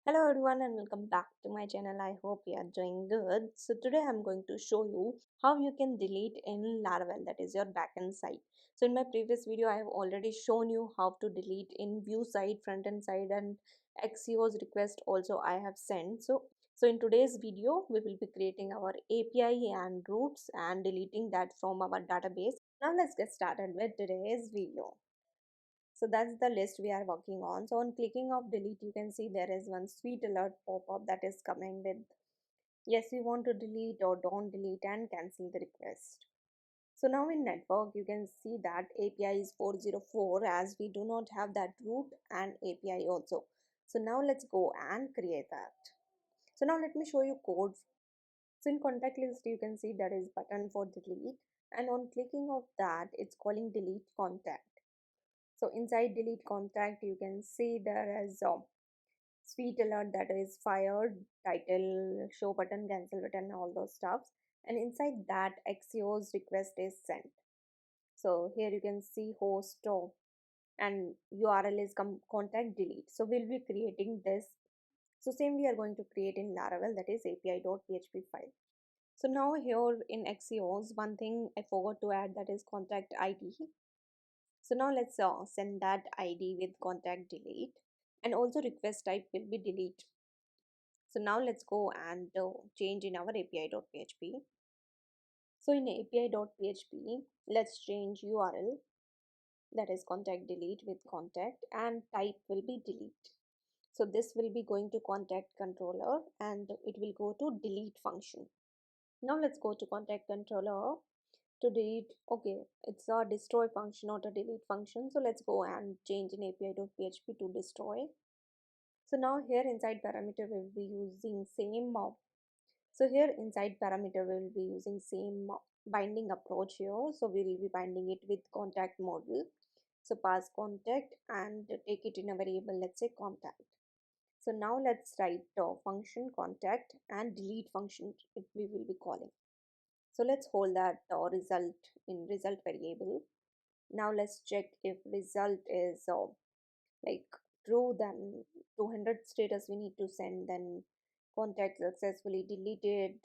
Hello everyone and welcome back to my channel. I hope you are doing good. So today I'm going to show you how you can delete in Laravel, that is your backend side. So in my previous video I have already shown you how to delete in Vue side, front end side, and axios request also I have sent. So in today's video we will be creating our API and routes and deleting that from our database. Now let's get started with today's video. So that's the list we are working on. So on clicking of delete, you can see there is one sweet alert pop-up that is coming with yes, we want to delete or don't delete and cancel the request. So now in network, you can see that API is 404 as we do not have that root and API also. So now let's go and create that. So now let me show you code. So in contact list, you can see there is button for delete, and on clicking of that, it's calling delete contact. So inside delete contact, you can see there is a sweet alert that is fired, title, show button, cancel button, all those stuffs. And inside that, axios request is sent. So here you can see host and URL is contact delete. So we'll be creating this. So same we are going to create in Laravel, that is api.php file. So now here in axios, one thing I forgot to add, that is contact ID. So now let's send that ID with contact delete, and also request type will be delete. So now let's go and change in our api.php. So in api.php, let's change URL, that is contact delete with contact, and type will be delete. So this will be going to contact controller and it will go to delete function. Now let's go to contact controller to delete. Okay, it's a destroy function, not a delete function. So let's go and change in api.php to destroy. So now here inside parameter we'll be using same so here inside parameter we will be using same binding approach here. So we will be binding it with contact model. So pass contact and take it in a variable, let's say contact. So now let's write function contact and delete function we will be calling. So let's hold that result in result variable. Now let's check if result is like true, then 200 status we need to send, then contact successfully deleted,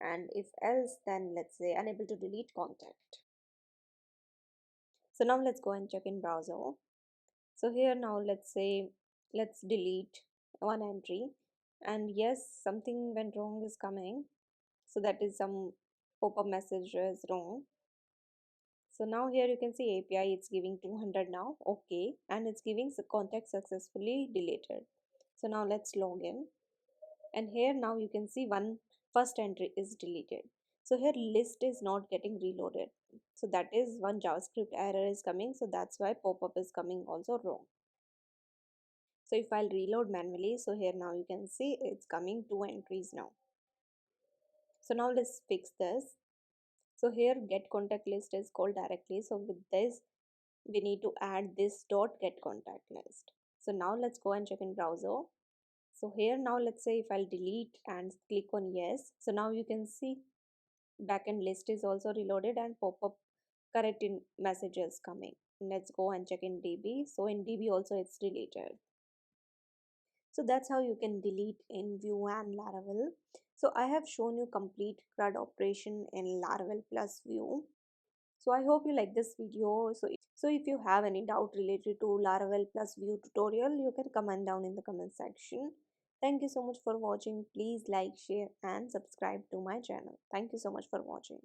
and if else then let's say unable to delete contact. So now let's go and check in browser. So here now let's say let's delete one entry, and yes, something went wrong is coming. So that is some pop-up message is wrong. So now here you can see API, it's giving 200 now, okay, and it's giving contact successfully deleted. So now let's log in, and here now you can see one first entry is deleted. So here list is not getting reloaded. So that is one JavaScript error is coming. So that's why pop-up is coming also wrong. So if I'll reload manually, so here now you can see it's coming 2 entries now. So now let's fix this. So here get contact list is called directly. So with this, we need to add this dot get contact list. So now let's go and check in browser. So here now let's say if I'll delete and click on yes. So now you can see backend list is also reloaded and pop-up correct in messages coming. Let's go and check in DB. So in DB also it's deleted. So that's how you can delete in Vue and Laravel. So I have shown you complete CRUD operation in Laravel plus Vue. So I hope you like this video. So if you have any doubt related to Laravel plus Vue tutorial, you can comment down in the comment section. Thank you so much for watching. Please like, share and subscribe to my channel. Thank you so much for watching.